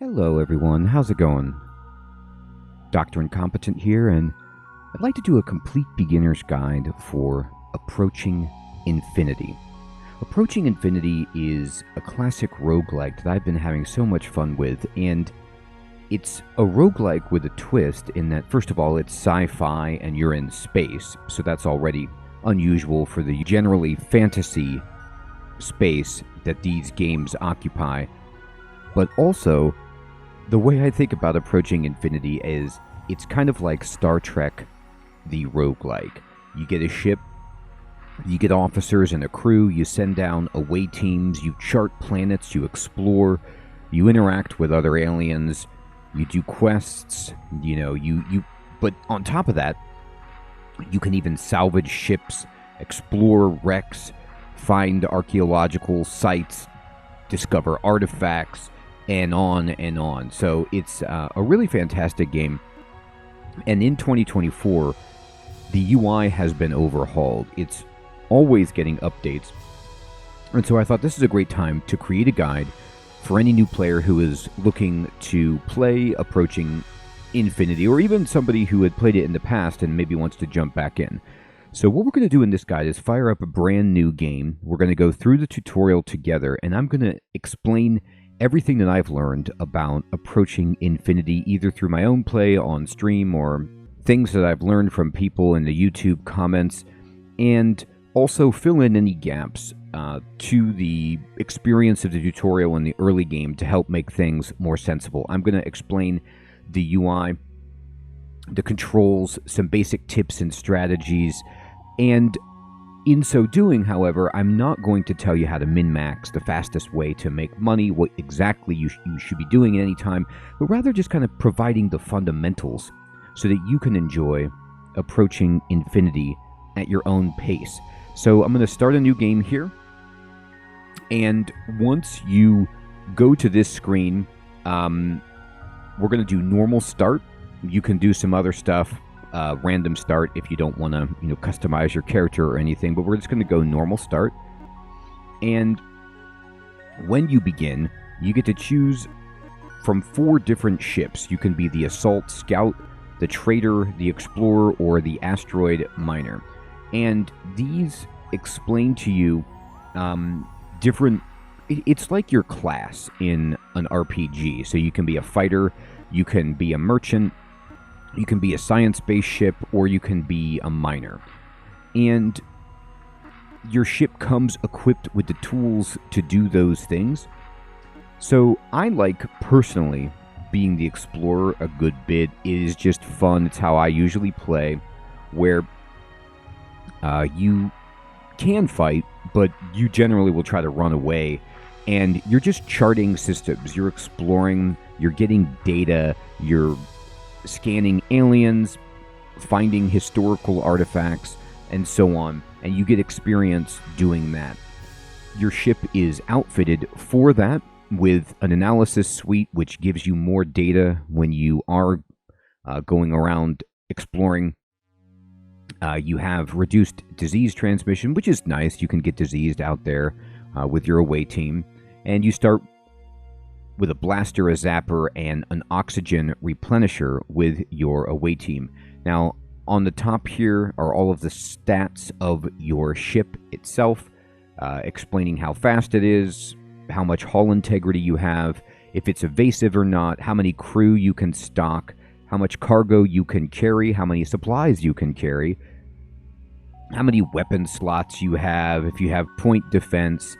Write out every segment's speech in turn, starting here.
Hello everyone, how's it going? Dr. Incompetent here, and I'd like to do a complete beginner's guide for Approaching Infinity. Approaching Infinity is a classic roguelike that I've been having so much fun with, and it's a roguelike with a twist in that, first of all, it's sci-fi and you're in space, so that's already unusual for the generally fantasy space that these games occupy. But also, the way I think about Approaching Infinity is it's kind of like Star Trek, the roguelike. You get a ship, you get officers and a crew, you send down away teams, you chart planets, you explore, you interact with other aliens, you do quests, but on top of that, you can even salvage ships, explore wrecks, find archaeological sites, discover artifacts, and on and on. So it's a really fantastic game. And in 2024, the UI has been overhauled. It's always getting updates. And so I thought this is a great time to create a guide for any new player who is looking to play Approaching Infinity, or even somebody who had played it in the past and maybe wants to jump back in. So what we're going to do in this guide is fire up a brand new game. We're going to go through the tutorial together, and I'm going to explain everything that I've learned about Approaching Infinity, either through my own play on stream or things that I've learned from people in the YouTube comments, and also fill in any gaps to the experience of the tutorial in the early game to help make things more sensible. I'm going to explain the UI, the controls, some basic tips and strategies, and in so doing, however, I'm not going to tell you how to min-max, the fastest way to make money, what exactly you should be doing at any time, but rather just kind of providing the fundamentals so that you can enjoy Approaching Infinity at your own pace. So I'm going to start a new game here, and once you go to this screen, we're going to do normal start. You can do some other stuff, random start if you don't want to, customize your character or anything, but we're just going to go normal start. And when you begin, you get to choose from 4 different ships. You can be the Assault Scout, the Trader, the Explorer, or the Asteroid Miner. And these explain to you different... It's like your class in an RPG. So you can be a fighter, you can be a merchant, you can be a science-based ship, or you can be a miner. And your ship comes equipped with the tools to do those things. So I like, personally, being the explorer a good bit. It is just fun. It's how I usually play, where you can fight, but you generally will try to run away. And you're just charting systems. You're exploring, you're getting data, you're scanning aliens, finding historical artifacts, and so on, and you get experience doing that. Your ship is outfitted for that with an analysis suite, which gives you more data when you are going around exploring. You have reduced disease transmission, which is nice. You can get diseased out there with your away team, and you start with a blaster, a zapper, and an oxygen replenisher with your away team. Now, on the top here are all of the stats of your ship itself, explaining how fast it is, how much hull integrity you have, if it's evasive or not, how many crew you can stock, how much cargo you can carry, how many supplies you can carry, how many weapon slots you have, if you have point defense,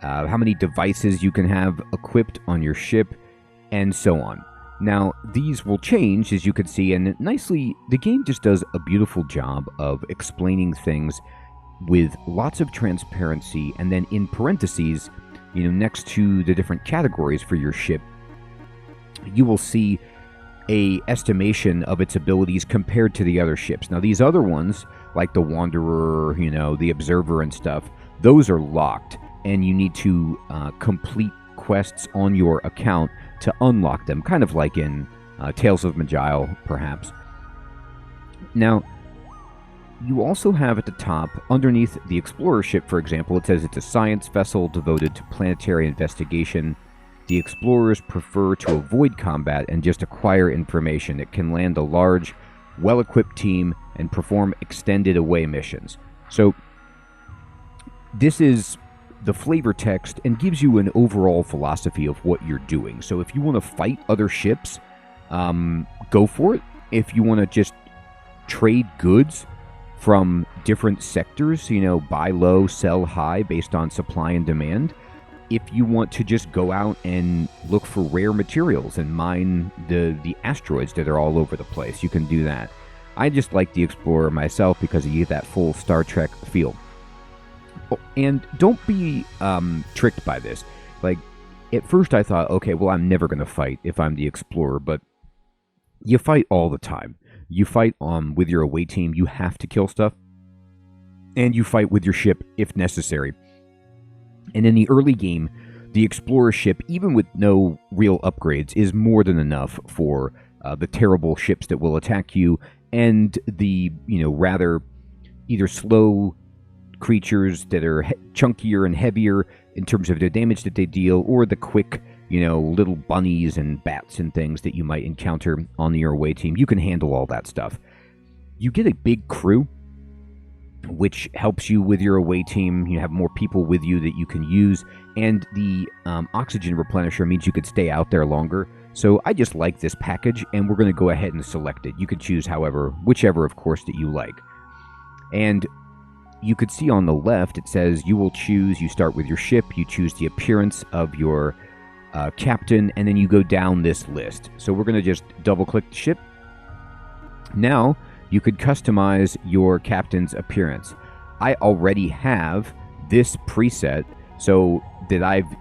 how many devices you can have equipped on your ship, and so on. Now, these will change, as you can see, and nicely, the game just does a beautiful job of explaining things with lots of transparency, and then in parentheses, next to the different categories for your ship, you will see a estimation of its abilities compared to the other ships. Now, these other ones, like the Wanderer, the Observer and stuff, those are locked, and you need to complete quests on your account to unlock them, kind of like in Tales of Majile, perhaps. Now, you also have at the top, underneath the Explorer ship, for example, it says it's a science vessel devoted to planetary investigation. the explorers prefer to avoid combat and just acquire information. It can land a large, well-equipped team and perform extended away missions. So this is the flavor text and gives you an overall philosophy of what you're doing. So if you want to fight other ships, go for it. If you want to just trade goods from different sectors, buy low, sell high based on supply and demand. If you want to just go out and look for rare materials and mine the asteroids that are all over the place, you can do that. I just like the Explorer myself because you get that full Star Trek feel. Oh, and don't be tricked by this. Like, at first I thought, okay, well, I'm never going to fight if I'm the Explorer, but you fight all the time. You fight with your away team. You have to kill stuff. And you fight with your ship if necessary. And in the early game, the Explorer ship, even with no real upgrades, is more than enough for the terrible ships that will attack you and the, rather either slow creatures that are chunkier and heavier in terms of the damage that they deal, or the quick, little bunnies and bats and things that you might encounter on your away team. You can handle all that stuff. You get a big crew, which helps you with your away team. You have more people with you that you can use, and the oxygen replenisher means you could stay out there longer. So I just like this package, and we're going to go ahead and select it. You could choose whichever, of course, that you like. And you could see on the left, it says you start with your ship, you choose the appearance of your captain, and then you go down this list. So we're going to just double-click the ship. Now, you could customize your captain's appearance. I already have this preset that I've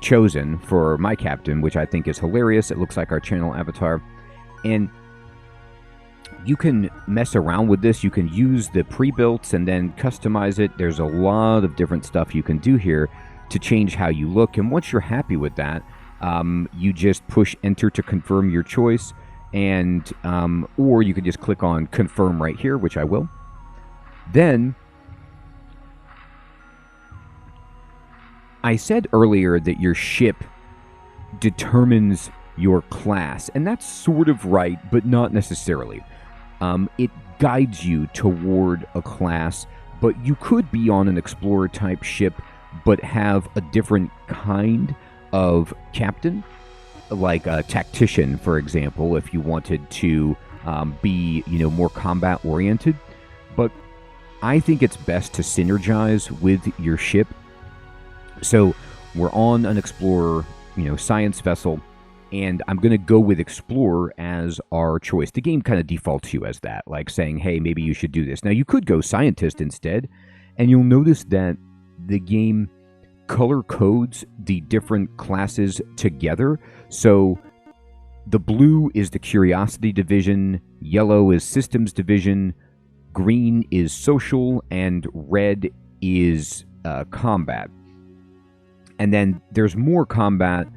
chosen for my captain, which I think is hilarious. It looks like our channel avatar. And you can mess around with this. You can use the pre-builts and then customize it. There's a lot of different stuff you can do here to change how you look. And once you're happy with that, you just push enter to confirm your choice. And or you can just click on confirm right here, which I will. Then I said earlier that your ship determines your class, and that's sort of right, but not necessarily. It guides you toward a class, but you could be on an explorer type ship but have a different kind of captain, like a tactician, for example, if you wanted to be, more combat oriented. But I think it's best to synergize with your ship. So we're on an explorer, science vessel, and I'm going to go with explorer as our choice. The game kind of defaults you as that, like saying, hey, maybe you should do this. Now, you could go scientist instead, and you'll notice that the game color codes the different classes together. So the blue is the Curiosity Division, yellow is Systems Division, green is Social, and red is Combat. And then there's more Combat,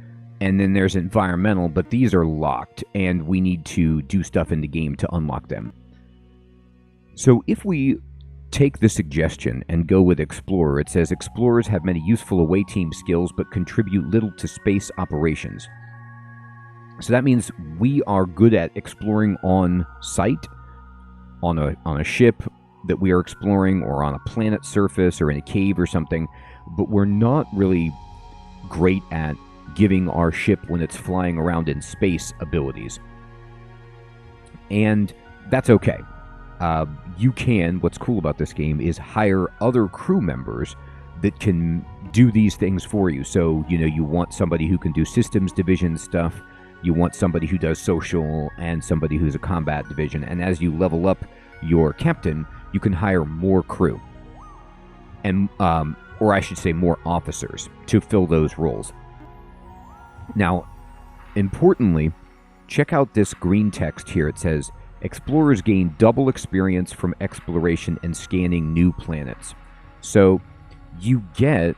and then there's Environmental, but these are locked, and we need to do stuff in the game to unlock them. So if we take the suggestion and go with Explorer, it says Explorers have many useful away team skills but contribute little to space operations. So that means we are good at exploring on site, on a ship that we are exploring, or on a planet surface, or in a cave or something, but we're not really great at giving our ship, when it's flying around in space, abilities. And that's okay. What's cool about this game is hire other crew members that can do these things for you. So, you want somebody who can do systems division stuff, you want somebody who does social, and somebody who's a combat division. And as you level up your captain, you can hire more crew. And, or I should say more officers to fill those roles. Now, importantly, check out this green text here. It says, Explorers gain double experience from exploration and scanning new planets. So you get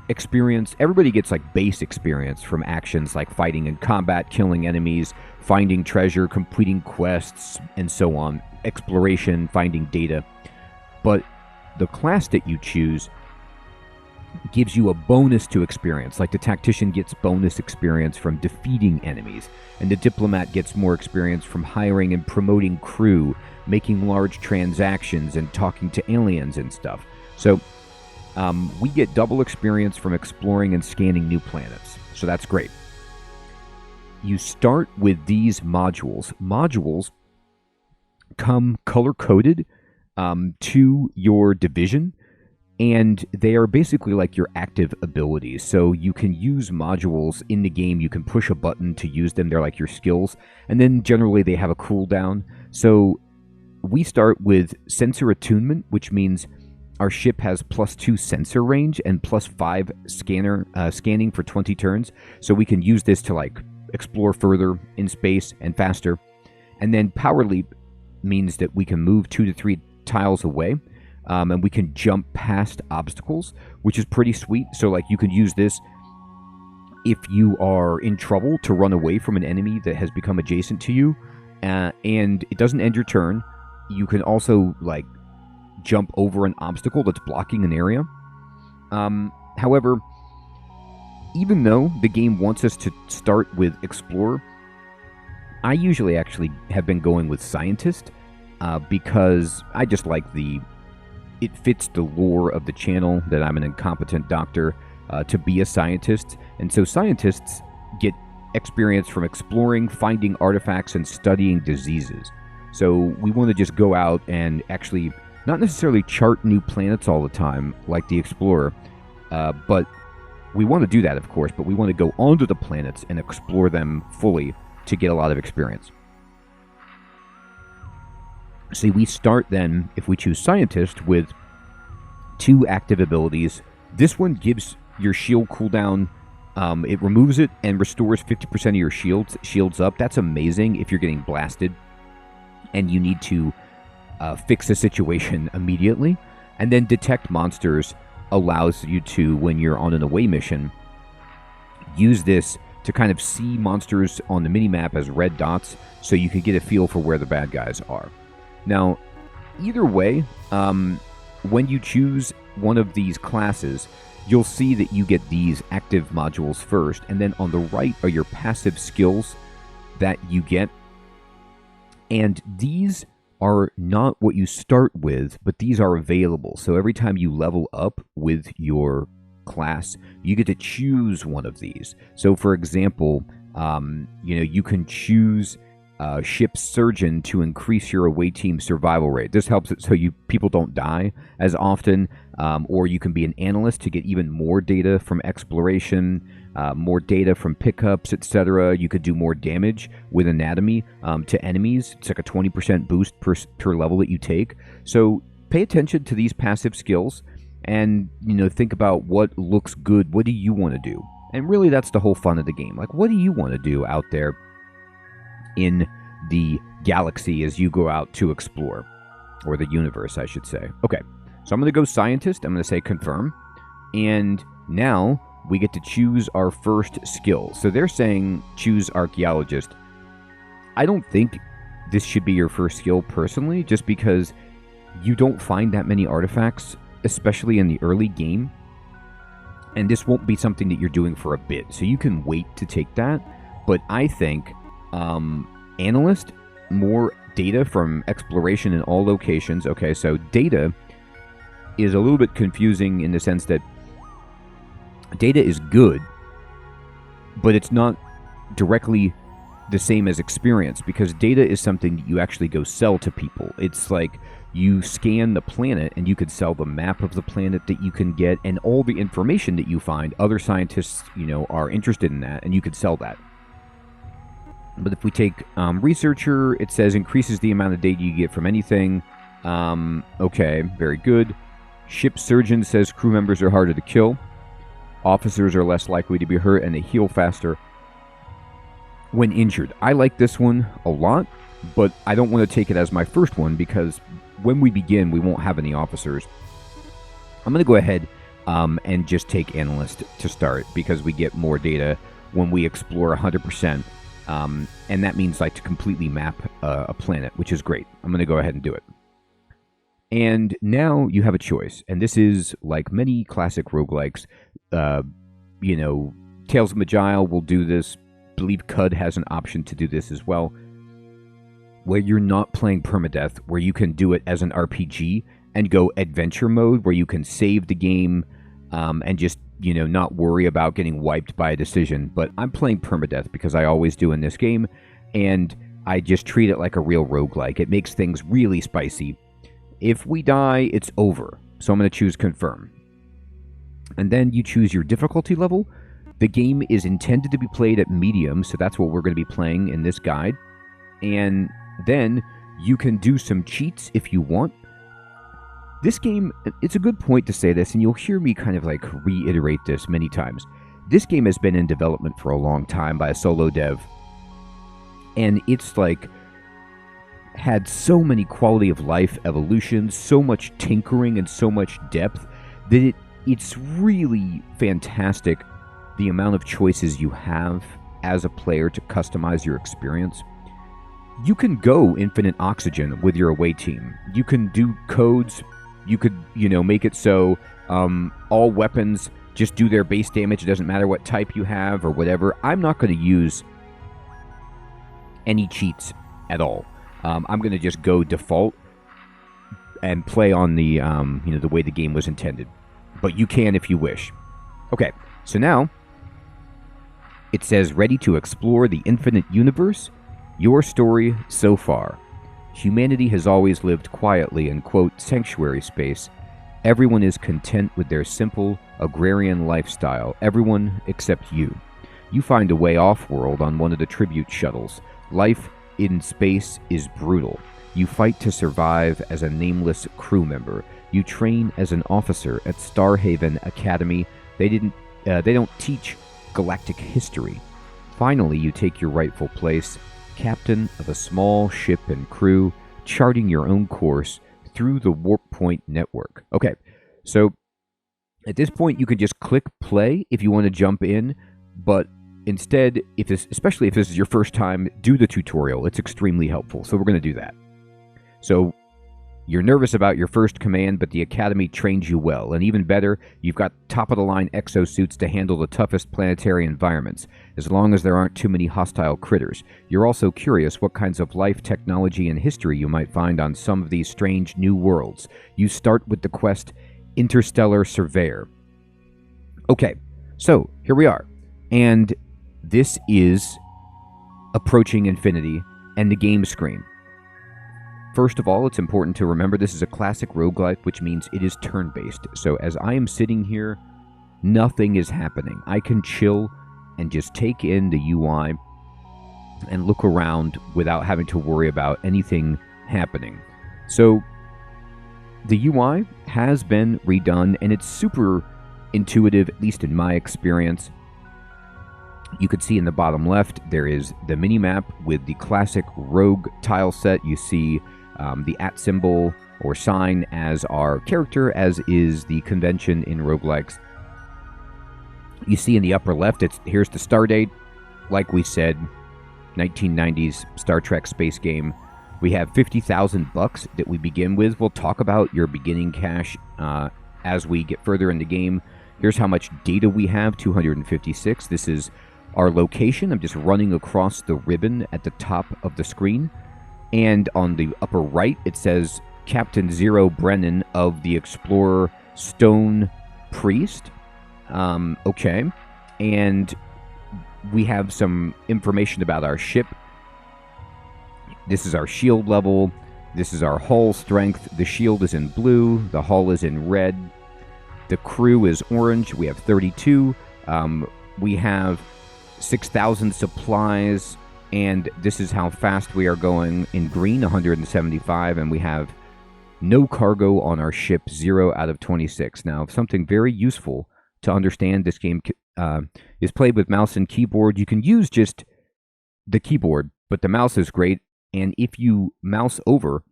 experience. Everybody gets like base experience from actions like fighting in combat, killing enemies, finding treasure, completing quests, and so on. Exploration, finding data. But the class that you choose gives you a bonus to experience. Like the Tactician gets bonus experience from defeating enemies, and the Diplomat gets more experience from hiring and promoting crew, making large transactions, and talking to aliens and stuff. So we get double experience from exploring and scanning new planets. So that's great. You start with these modules. Modules come color-coded to your division, and they are basically like your active abilities. So you can use modules in the game. You can push a button to use them. They're like your skills. And then generally they have a cooldown. So we start with sensor attunement, which means our ship has +2 sensor range and +5 scanning for 20 turns. So we can use this to like explore further in space and faster. And then power leap means that we can move 2 to 3 tiles away, and we can jump past obstacles, which is pretty sweet. So like you could use this if you are in trouble to run away from an enemy that has become adjacent to you, and it doesn't end your turn. You can also like jump over an obstacle that's blocking an area. However, even though the game wants us to start with Explorer, I usually actually have been going with Scientist because I just like it fits the lore of the channel that I'm an incompetent doctor to be a scientist. And so scientists get experience from exploring, finding artifacts, and studying diseases. So we want to just go out and actually not necessarily chart new planets all the time like the Explorer, but we want to do that, of course, but we want to go onto the planets and explore them fully to get a lot of experience. See, we start then, if we choose Scientist, with 2 active abilities. This one gives your shield cooldown. It removes it and restores 50% of your shields up. That's amazing if you're getting blasted and you need to fix a situation immediately. And then Detect Monsters allows you to, when you're on an away mission, use this to kind of see monsters on the minimap as red dots so you can get a feel for where the bad guys are. Now, either way, when you choose one of these classes, you'll see that you get these active modules first, and then on the right are your passive skills that you get. And these are not what you start with, but these are available. So every time you level up with your class, you get to choose one of these. So for example, you can choose Ship Surgeon to increase your away team survival rate. This helps it so people don't die as often, or you can be an analyst to get even more data from exploration, more data from pickups, etc. You could do more damage with anatomy to enemies. It's like a 20% boost per level that you take. So pay attention to these passive skills and think about what looks good. What do you want to do? And really, that's the whole fun of the game. Like, what do you want to do out there in the galaxy as you go out to explore, or the universe, I should say. Okay, so I'm going to go Scientist. I'm going to say confirm, and now we get to choose our first skill. So they're saying choose Archaeologist. I don't think this should be your first skill personally, just because you don't find that many artifacts, especially in the early game, and this won't be something that you're doing for a bit, so you can wait to take that. But I think Analyst, more data from exploration in all locations. Okay, so data is a little bit confusing in the sense that data is good, but it's not directly the same as experience, because data is something that you actually go sell to people. It's like you scan the planet and you could sell the map of the planet that you can get and all the information that you find. Other scientists, are interested in that, and you could sell that. But if we take Researcher, it says increases the amount of data you get from anything. Okay, very good. Ship Surgeon says crew members are harder to kill. Officers are less likely to be hurt, and they heal faster when injured. I like this one a lot, but I don't want to take it as my first one because when we begin, we won't have any officers. I'm going to go ahead and just take Analyst to start because we get more data when we explore 100%. And that means like to completely map a planet, which is great. I'm going to go ahead and do it. And now you have a choice. And this is like many classic roguelikes. You know, Tales of Magi will do this. I believe Cud has an option to do this as well, where you're not playing permadeath, where you can do it as an RPG and go adventure mode, where you can save the game and just, you know, not worry about getting wiped by a decision. But I'm playing permadeath because I always do in this game, and I just treat it like a real roguelike. It makes things really spicy. If we die, it's over. So I'm going to choose confirm. And then you choose your difficulty level. The game is intended to be played at medium, so that's what we're going to be playing in this guide. And then you can do some cheats if you want. This game, it's a good point to say this, and you'll hear me kind of like reiterate this many times. This game has been in development for a long time by a solo dev. And it's like had so many quality of life evolutions, so much tinkering, and so much depth that it's really fantastic the amount of choices you have as a player to customize your experience. You can go infinite oxygen with your away team. You can do codes. You could, you know, make it so all weapons just do their base damage. It doesn't matter what type you have or whatever. I'm not going to use any cheats at all. I'm going to just go default and play on the, you know, the way the game was intended. But you can if you wish. Okay, so now it says, ready to explore the infinite universe? Your story so far. Humanity has always lived quietly in, quote, sanctuary space. Everyone is content with their simple, agrarian lifestyle. Everyone except you. You find a way off-world on one of the tribute shuttles. Life in space is brutal. You fight to survive as a nameless crew member. You train as an officer at Starhaven Academy. They don't teach galactic history. Finally, you take your rightful place, captain of a small ship and crew, charting your own course through the Warp Point network. Okay, so at this point, you can just click play if you want to jump in, but instead, especially if this is your first time, do the tutorial. It's extremely helpful, so we're going to do that. So you're nervous about your first command, but the Academy trains you well. And even better, you've got top-of-the-line exosuits to handle the toughest planetary environments, as long as there aren't too many hostile critters. You're also curious what kinds of life, technology, and history you might find on some of these strange new worlds. You start with the quest Interstellar Surveyor. Okay, so here we are. And this is approaching infinity and the game screen. First of all, it's important to remember this is a classic roguelike, which means it is turn-based. So as I am sitting here, nothing is happening. I can chill and just take in the UI and look around without having to worry about anything happening. So the UI has been redone, and it's super intuitive, at least in my experience. You could see in the bottom left, there is the mini-map with the classic rogue tile set. You see the @ symbol or sign as our character, as is the convention in roguelikes. You see in the upper left, here's the star date. Like we said, 1990s Star Trek space game. We have 50,000 bucks that we begin with. We'll talk about your beginning cash as we get further in the game. Here's how much data we have, 256. This is our location. I'm just running across the ribbon at the top of the screen. And on the upper right, it says Captain Zero Brennan of the Explorer Stone Priest. Okay. And we have some information about our ship. This is our shield level. This is our hull strength. The shield is in blue. The hull is in red. The crew is orange. We have 32. We have 6,000 supplies. And this is how fast we are going in green, 175, and we have no cargo on our ship, 0 out of 26. Now, something very useful to understand, this game is played with mouse and keyboard. You can use just the keyboard, but the mouse is great. And if you mouse over,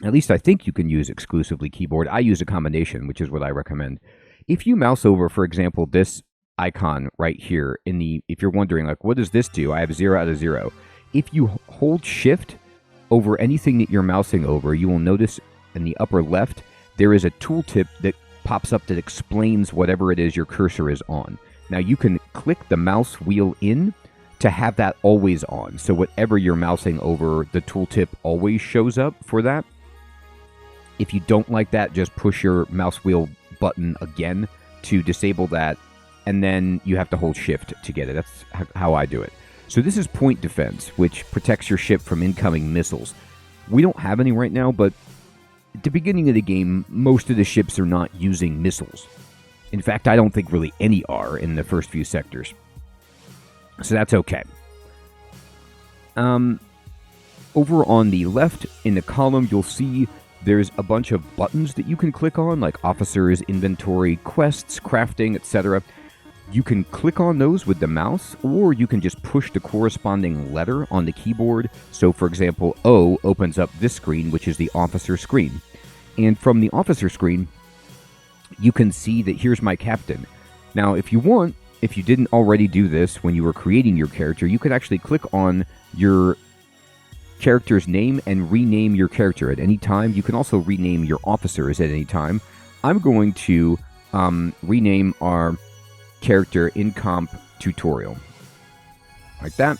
at least I think you can use exclusively keyboard. I use a combination, which is what I recommend. If you mouse over, for example, this icon right here if you're wondering, like, what does this do? I have 0 out of 0. If you hold shift over anything that you're mousing over, you will notice in the upper left, there is a tooltip that pops up that explains whatever it is your cursor is on. Now you can click the mouse wheel in to have that always on. So whatever you're mousing over, the tooltip always shows up for that. If you don't like that, just push your mouse wheel button again to disable that, and then you have to hold shift to get it. That's how I do it. So this is point defense, which protects your ship from incoming missiles. We don't have any right now, but at the beginning of the game, most of the ships are not using missiles. In fact, I don't think really any are in the first few sectors. So that's okay. Over on the left in the column, you'll see there's a bunch of buttons that you can click on, like officers, inventory, quests, crafting, etc. You can click on those with the mouse, or you can just push the corresponding letter on the keyboard. So, for example, O opens up this screen, which is the officer screen. And from the officer screen, you can see that here's my captain. Now, if you want, if you didn't already do this when you were creating your character, you could actually click on your character's name and rename your character at any time. You can also rename your officers at any time. I'm going to rename our character in comp tutorial like that,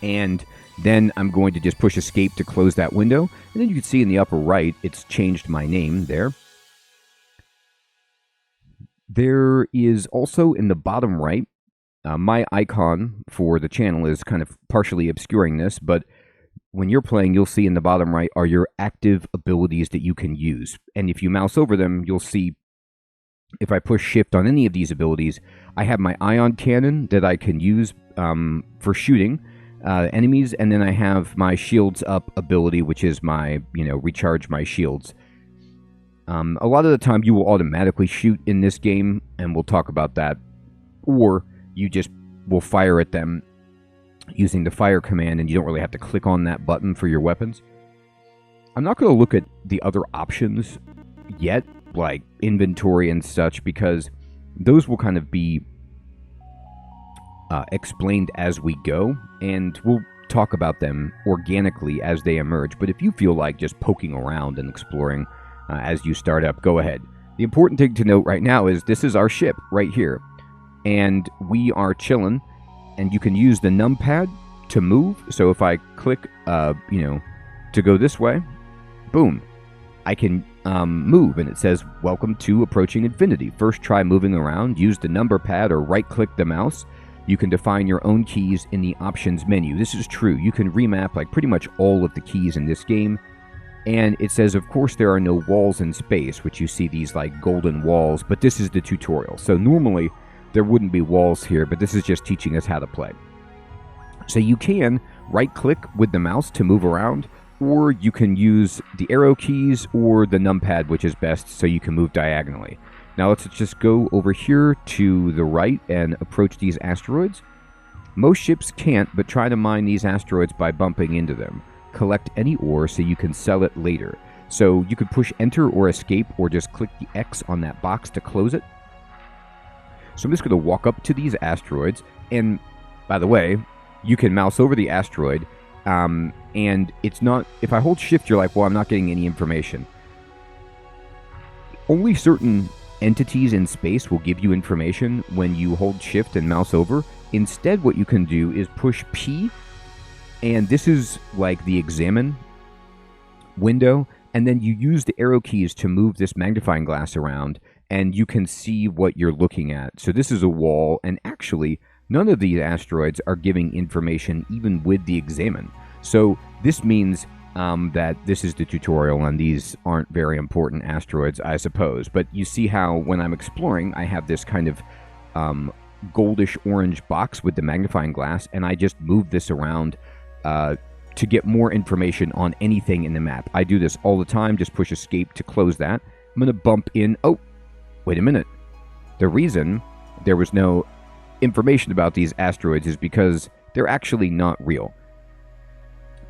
and then I'm going to just push escape to close that window, and then you can see in the upper right it's changed my name there. There is also in the bottom right, my icon for the channel is kind of partially obscuring this, but when you're playing, you'll see in the bottom right are your active abilities that you can use. And if you mouse over them, you'll see if I push shift on any of these abilities, I have my ion cannon that I can use for shooting enemies, and then I have my shields up ability, which is my, recharge my shields. A lot of the time you will automatically shoot in this game, and we'll talk about that. Or you just will fire at them using the fire command, and you don't really have to click on that button for your weapons. I'm not going to look at the other options yet, like inventory and such, because those will kind of be explained as we go, and we'll talk about them organically as they emerge. But if you feel like just poking around and exploring as you start up, go ahead. The important thing to note right now is this is our ship right here, and we are chilling, and you can use the numpad to move. So if I click, to go this way, boom, I can move, and it says, welcome to approaching infinity. First try moving around, use the number pad or right-click the mouse. You can define your own keys in the options menu. This is true. You can remap like pretty much all of the keys in this game. And it says, of course, there are no walls in space, which you see these like golden walls, but this is the tutorial. So normally there wouldn't be walls here, but this is just teaching us how to play. So you can right-click with the mouse to move around, or you can use the arrow keys or the numpad, which is best, so you can move diagonally. Now let's just go over here to the right and approach these asteroids. Most ships can't, but try to mine these asteroids by bumping into them. Collect any ore so you can sell it later. So you could push enter or escape, or just click the X on that box to close it. So I'm just going to walk up to these asteroids, and by the way, you can mouse over the asteroid, and it's not, if I hold shift, you're like, well, I'm not getting any information. Only certain entities in space will give you information when you hold shift and mouse over. Instead, what you can do is push P, and this is like the examine window, and then you use the arrow keys to move this magnifying glass around, and you can see what you're looking at. So this is a wall, and actually, none of these asteroids are giving information even with the examine. So this means that this is the tutorial, and these aren't very important asteroids, I suppose. But you see how when I'm exploring, I have this kind of goldish orange box with the magnifying glass, and I just move this around to get more information on anything in the map. I do this all the time. Just push escape to close that. I'm going to bump in. Oh, wait a minute. The reason there was no information about these asteroids is because they're actually not real.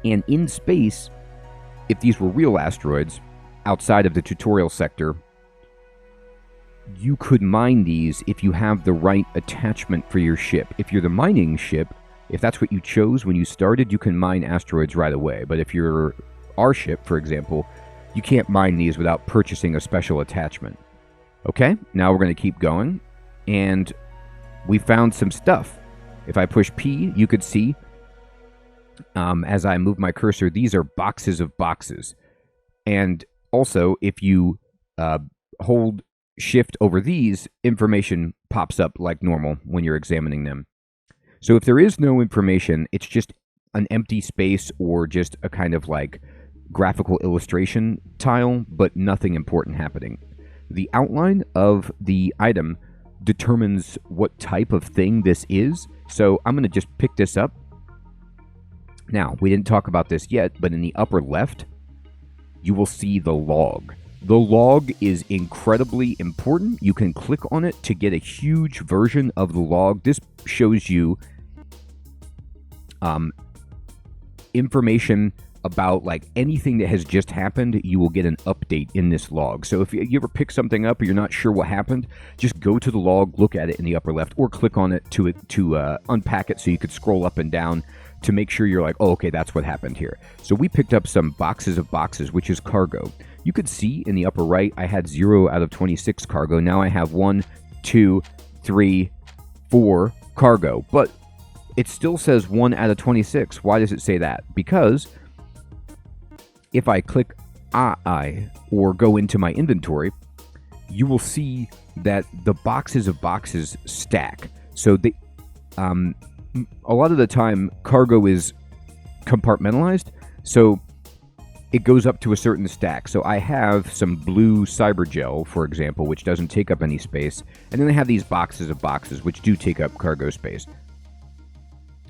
And in space, if these were real asteroids outside of the tutorial sector, you could mine these if you have the right attachment for your ship. If you're the mining ship, if that's what you chose when you started, you can mine asteroids right away. But if you're our ship, for example, you can't mine these without purchasing a special attachment. Okay, now we're going to keep going, and we found some stuff. If I push P, you could see, as I move my cursor, these are boxes of boxes. And also, if you hold Shift over these, information pops up like normal when you're examining them. So if there is no information, it's just an empty space or just a kind of like graphical illustration tile, but nothing important happening. The outline of the item determines what type of thing this is. So I'm going to just pick this up. Now, we didn't talk about this yet, but in the upper left, you will see the log. The log is incredibly important. You can click on it to get a huge version of the log. This shows you information about like anything that has just happened. You will get an update in this log. So if you ever pick something up or you're not sure what happened, just go to the log, look at it in the upper left, or click on it to unpack it so you could scroll up and down to make sure you're like, oh, okay, that's what happened here. So we picked up some boxes of boxes, which is cargo. You could see in the upper right, I had 0 out of 26 cargo. Now I have 1, 2, 3, 4 cargo, but it still says 1 out of 26. Why does it say that? Because if I click I or go into my inventory, you will see that the boxes of boxes stack. So they, a lot of the time, cargo is compartmentalized, so it goes up to a certain stack. So I have some blue cyber gel, for example, which doesn't take up any space, and then I have these boxes of boxes, which do take up cargo space.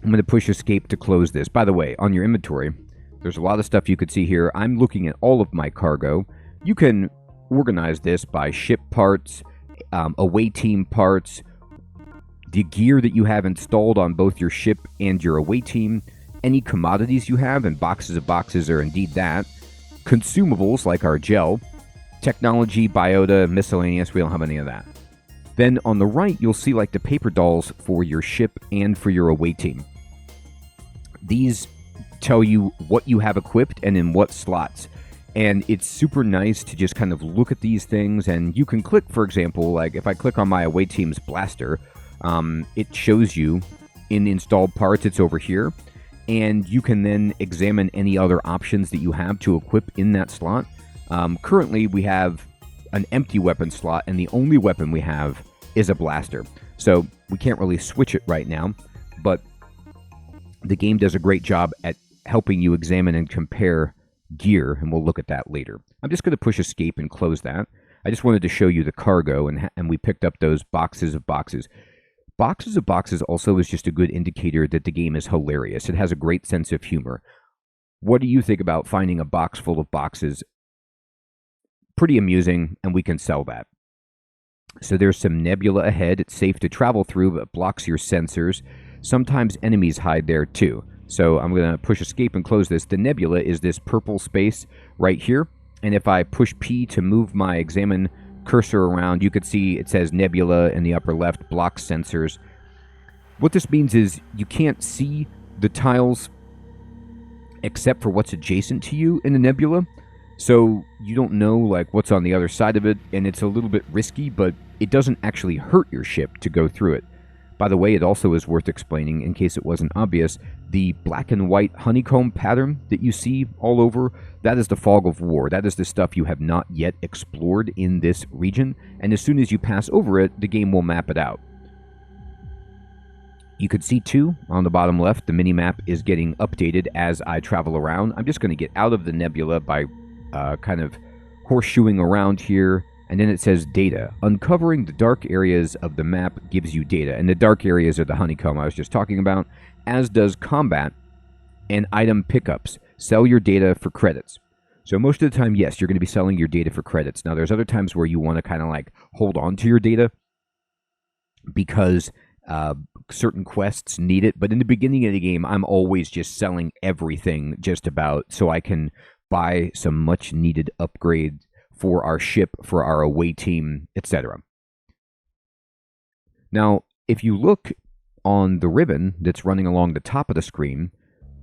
I'm going to push escape to close this. By the way, on your inventory, there's a lot of stuff you could see here. I'm looking at all of my cargo. You can organize this by ship parts, away team parts, the gear that you have installed on both your ship and your away team, any commodities you have, and boxes of boxes are indeed that, consumables like our gel, technology, biota, miscellaneous, we don't have any of that. Then on the right, you'll see like the paper dolls for your ship and for your away team. These tell you what you have equipped and in what slots. And it's super nice to just kind of look at these things, and you can click, for example, like if I click on my away team's blaster, it shows you in installed parts, it's over here, and you can then examine any other options that you have to equip in that slot. Currently, we have an empty weapon slot, and the only weapon we have is a blaster. So we can't really switch it right now, but the game does a great job at helping you examine and compare gear, and we'll look at that later. I'm just going to push escape and close that. I just wanted to show you the cargo, and we picked up those boxes of boxes. Boxes of boxes also is just a good indicator that the game is hilarious. It has a great sense of humor. What do you think about finding a box full of boxes? Pretty amusing, and we can sell that. So there's some nebula ahead. It's safe to travel through, but blocks your sensors. Sometimes enemies hide there too. So I'm going to push escape and close this. The nebula is this purple space right here. And if I push P to move my examine cursor around, you could see it says nebula in the upper left, blocks sensors. What this means is you can't see the tiles except for what's adjacent to you in the nebula. So you don't know like what's on the other side of it, and it's a little bit risky, but it doesn't actually hurt your ship to go through it. By the way, it also is worth explaining, in case it wasn't obvious, the black and white honeycomb pattern that you see all over, that is the fog of war. That is the stuff you have not yet explored in this region, and as soon as you pass over it, the game will map it out. You could see, too, on the bottom left, the minimap is getting updated as I travel around. I'm just going to get out of the nebula by kind of horseshoeing around here. And then it says data. Uncovering the dark areas of the map gives you data. And the dark areas are the honeycomb I was just talking about, as does combat and item pickups. Sell your data for credits. So most of the time, yes, you're going to be selling your data for credits. Now, there's other times where you want to kind of like hold on to your data because certain quests need it. But in the beginning of the game, I'm always just selling everything just about so I can buy some much needed upgrade for our ship, for our away team, etc. Now, if you look on the ribbon that's running along the top of the screen,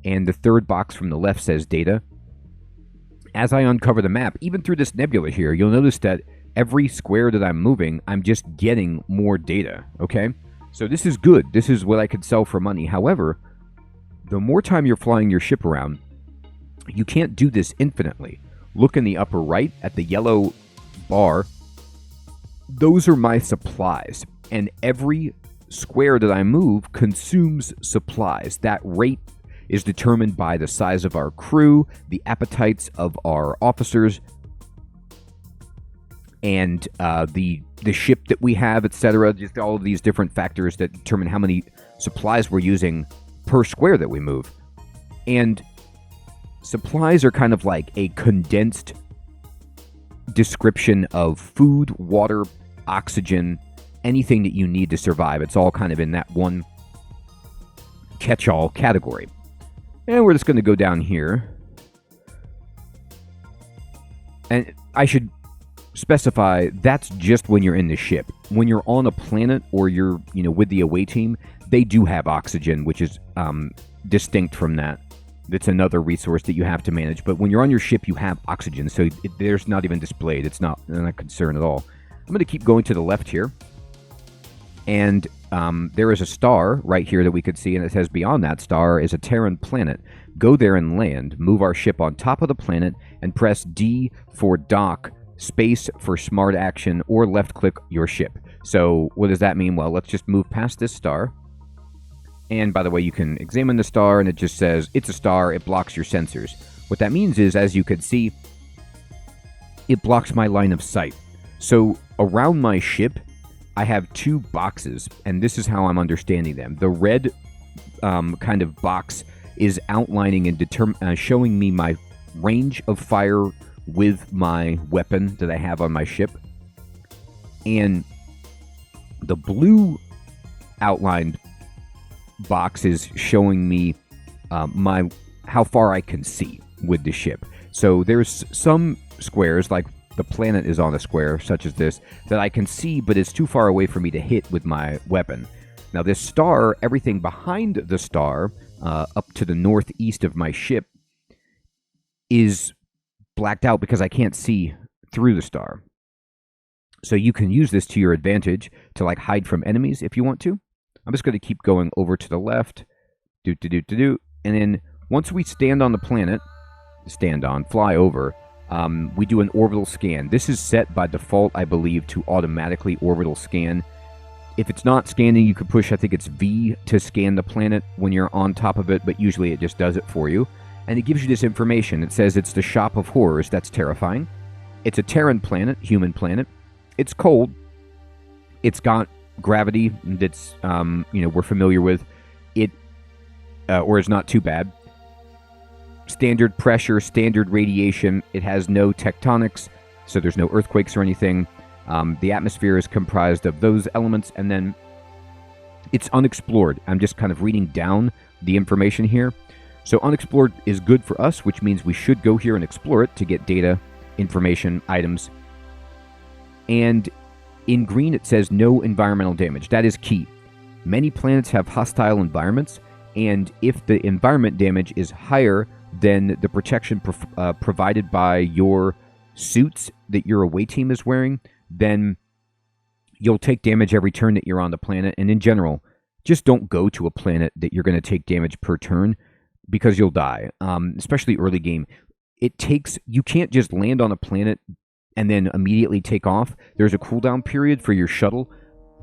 and the third box from the left says data, as I uncover the map, even through this nebula here, you'll notice that every square that I'm moving, I'm just getting more data, okay? So this is good. This is what I could sell for money. However, the more time you're flying your ship around, you can't do this infinitely. Look in the upper right at the yellow bar. Those are my supplies. And every square that I move consumes supplies. That rate is determined by the size of our crew, the appetites of our officers, and the ship that we have, etc. Just all of these different factors that determine how many supplies we're using per square that we move. And supplies are kind of like a condensed description of food, water, oxygen, anything that you need to survive. It's all kind of in that one catch-all category. And we're just going to go down here. And I should specify that's just when you're in the ship. When you're on a planet or you're, with the away team, they do have oxygen, which is distinct from that. That's another resource that you have to manage. But when you're on your ship, you have oxygen, so there's not even displayed. It's not a concern at all. I'm going to keep going to the left here. And there is a star right here that we could see, and it says beyond that star is a Terran planet. Go there and land. Move our ship on top of the planet and press D for dock, space for smart action, or left-click your ship. So what does that mean? Well, let's just move past this star. And by the way, you can examine the star, and it just says it's a star. It blocks your sensors. What that means is, as you can see, it blocks my line of sight. So around my ship, I have two boxes, and this is how I'm understanding them. The red kind of box is outlining and showing me my range of fire with my weapon that I have on my ship. And the blue outlined box is showing me how far I can see with the ship. So there's some squares, like the planet is on a square, such as this, that I can see, but it's too far away for me to hit with my weapon. Now this star, everything behind the star, up to the northeast of my ship, is blacked out because I can't see through the star. So you can use this to your advantage to hide from enemies if you want to. I'm just going to keep going over to the left, and then once we stand on the planet, fly over, we do an orbital scan. This is set by default, I believe, to automatically orbital scan. If it's not scanning, you could push, I think it's V to scan the planet when you're on top of it, but usually it just does it for you. And it gives you this information. It says it's the Shop of Horrors. That's terrifying. It's a Terran planet, human planet. It's cold. It's got gravity that's, we're familiar with. Or is not too bad. Standard pressure, standard radiation. It has no tectonics, so there's no earthquakes or anything. The atmosphere is comprised of those elements, and then it's unexplored. I'm just kind of reading down the information here. So unexplored is good for us, which means we should go here and explore it to get data, information, items. And in green it says no environmental damage. That is key. Many planets have hostile environments, and if the environment damage is higher than the protection provided by your suits that your away team is wearing, then you'll take damage every turn that you're on the planet. And in general, just don't go to a planet that you're going to take damage per turn, because you'll die, especially early game. You can't just land on a planet and then immediately take off. There's a cooldown period for your shuttle,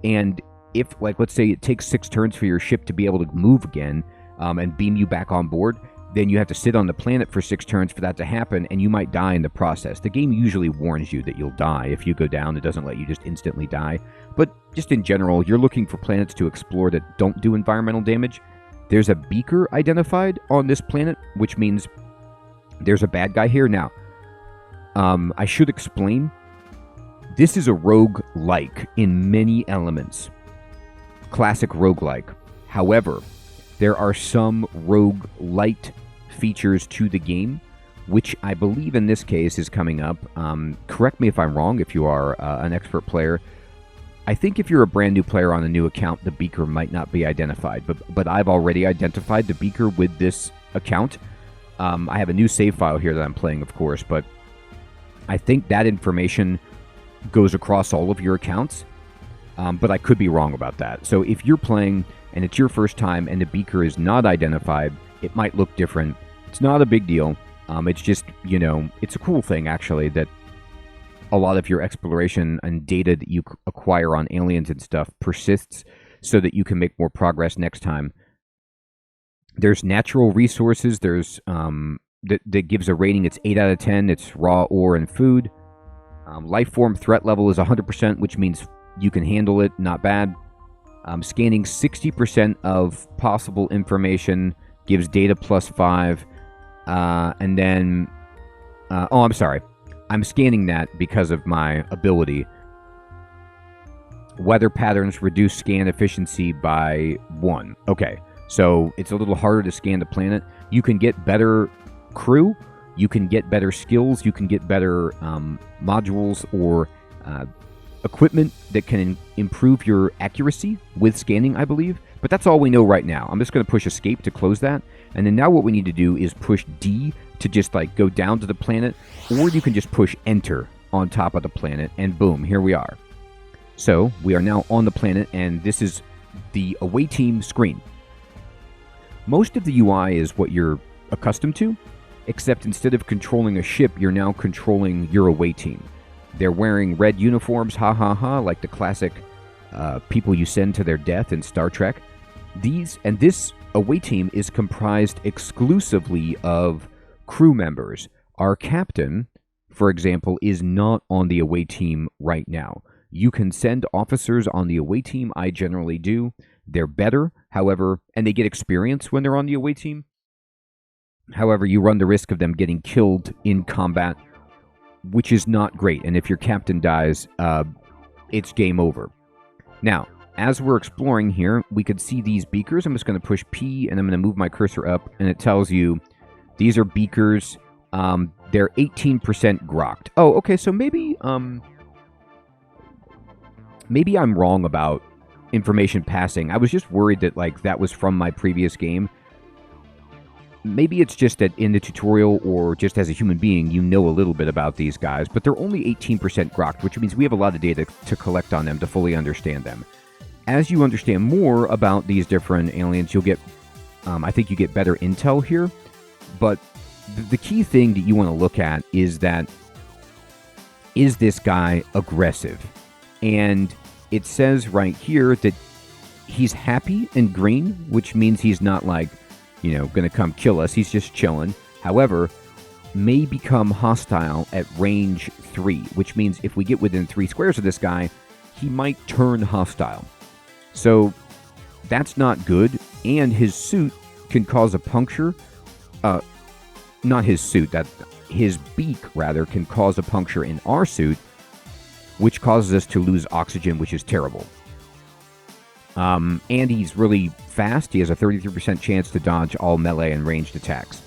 and if, let's say it takes 6 turns for your ship to be able to move again and beam you back on board, then you have to sit on the planet for 6 turns for that to happen, and you might die in the process. The game usually warns you that you'll die. If you go down, it doesn't let you just instantly die. But just in general, you're looking for planets to explore that don't do environmental damage. There's a beaker identified on this planet, which means there's a bad guy here. Now, I should explain, this is a roguelike in many elements. Classic roguelike. However, there are some roguelite features to the game, which I believe in this case is coming up. Correct me if I'm wrong, if you are an expert player. I think if you're a brand new player on a new account, the beaker might not be identified, but I've already identified the beaker with this account. I have a new save file here that I'm playing, of course, but I think that information goes across all of your accounts, but I could be wrong about that. So if you're playing and it's your first time and the beaker is not identified, it might look different. It's not a big deal. It's just, it's a cool thing, actually, that a lot of your exploration and data that you acquire on aliens and stuff persists so that you can make more progress next time. There's natural resources. There's that gives a rating. It's 8 out of 10. It's raw ore and food. Life form threat level is 100%, which means you can handle it. Not bad. Scanning 60% of possible information gives data +5. And then, I'm sorry. I'm scanning that because of my ability. Weather patterns reduce scan efficiency by 1. Okay, so it's a little harder to scan the planet. You can get better crew. You can get better skills. You can get better modules or equipment that can improve your accuracy with scanning, I believe. But that's all we know right now. I'm just going to push escape to close that. And then now what we need to do is push D to just go down to the planet, or you can just push enter on top of the planet, and boom, here we are. So we are now on the planet, and this is the away team screen. Most of the UI is what you're accustomed to, except instead of controlling a ship, you're now controlling your away team. They're wearing red uniforms, ha ha ha, like the classic people you send to their death in Star Trek. This away team is comprised exclusively of crew members. Our captain, for example, is not on the away team right now. You can send officers on the away team. I generally do. They're better, however, and they get experience when they're on the away team. However, you run the risk of them getting killed in combat, which is not great. And if your captain dies, it's game over. Now, as we're exploring here, we could see these beakers. I'm just going to push P, and I'm going to move my cursor up, and it tells you these are beakers. They're 18% grokked. Oh, okay, so maybe I'm wrong about information passing. I was just worried that that was from my previous game. Maybe it's just that in the tutorial or just as a human being, you know a little bit about these guys, but they're only 18% grokked, which means we have a lot of data to collect on them to fully understand them. As you understand more about these different aliens, you'll get, I think you get better intel here, but the key thing that you want to look at is this guy aggressive? And it says right here that he's happy and green, which means he's not going to come kill us. He's just chilling. However, may become hostile at range 3, which means if we get within 3 squares of this guy, he might turn hostile. So that's not good, and his suit can cause a puncture. Not his suit, his beak, rather, can cause a puncture in our suit, which causes us to lose oxygen, which is terrible. And he's really fast. He has a 33% chance to dodge all melee and ranged attacks.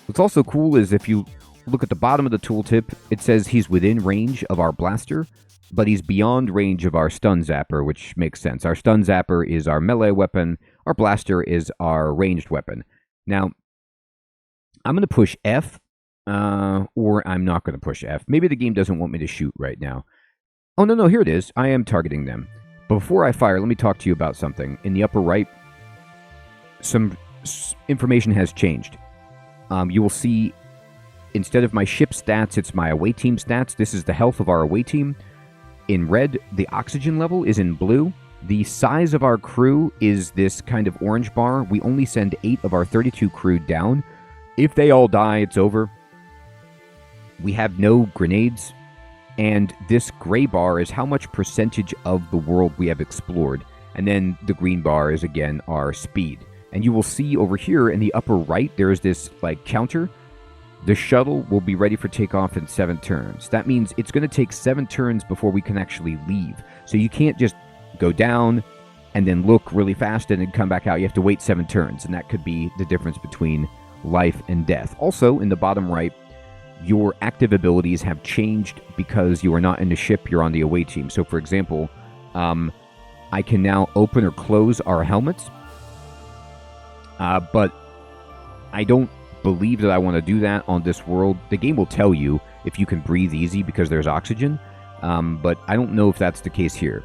What's also cool is if you look at the bottom of the tooltip, it says he's within range of our blaster, but he's beyond range of our stun zapper, which makes sense. Our stun zapper is our melee weapon. Our blaster is our ranged weapon. Now, I'm going to push F, or I'm not going to push F. Maybe the game doesn't want me to shoot right now. Oh, no, here it is. I am targeting them. Before I fire, let me talk to you about something. In the upper right, some information has changed. You will see, instead of my ship stats, it's my away team stats. This is the health of our away team. In red, the oxygen level is in blue. The size of our crew is this kind of orange bar. We only send 8 of our 32 crew down. If they all die, it's over. We have no grenades. And this gray bar is how much percentage of the world we have explored. And then the green bar is, again, our speed. And you will see over here in the upper right, there is this counter. The shuttle will be ready for takeoff in 7 turns. That means it's going to take 7 turns before we can actually leave. So you can't just go down and then look really fast and then come back out. You have to wait 7 turns, and that could be the difference between life and death. Also, in the bottom right, your active abilities have changed because you are not in the ship, you're on the away team. So, for example, I can now open or close our helmets, but I don't believe that I want to do that on this world. The game will tell you if you can breathe easy because there's oxygen, but I don't know if that's the case here.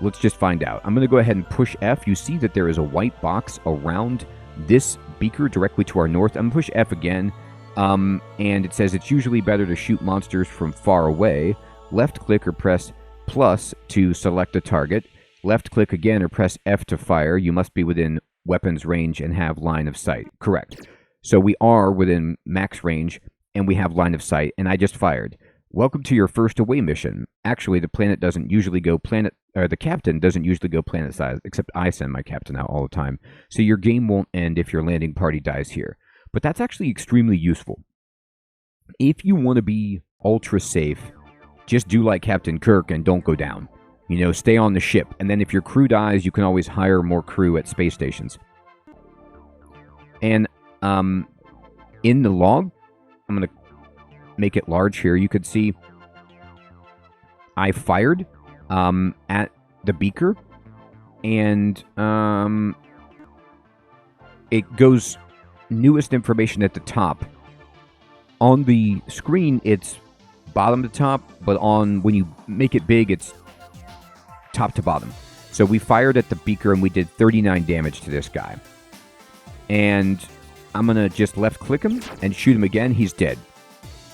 Let's just find out. I'm going to go ahead and push F. You see that there is a white box around this beaker directly to our north. I'm going to push F again, and it says it's usually better to shoot monsters from far away. Left click or press plus to select a target. Left click again or press F to fire. You must be within weapons range and have line of sight. Correct. So we are within max range and we have line of sight, and I just fired. Welcome to your first away mission. Actually, the captain doesn't usually go planet size, except I send my captain out all the time. So your game won't end if your landing party dies here. But that's actually extremely useful. If you want to be ultra safe, just do like Captain Kirk and don't go down. You know, stay on the ship. And then if your crew dies, you can always hire more crew at space stations. And in the log, I'm going to make it large here. You could see I fired at the beaker, and it goes newest information at the top. On the screen, it's bottom to top, but when you make it big, it's top to bottom. So we fired at the beaker, and we did 39 damage to this guy. And I'm going to just left-click him and shoot him again. He's dead.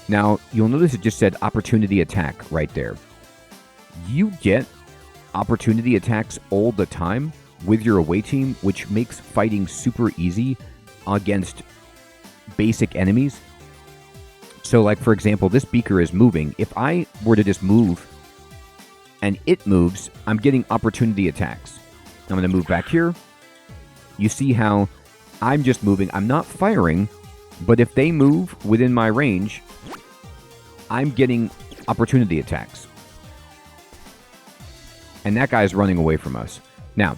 Now, you'll notice it just said opportunity attack right there. You get opportunity attacks all the time with your away team, which makes fighting super easy against basic enemies. So, like, for example, this beaker is moving. If I were to just move and it moves, I'm getting opportunity attacks. I'm going to move back here. You see how I'm just moving. I'm not firing, but if they move within my range, I'm getting opportunity attacks. And that guy's running away from us. Now,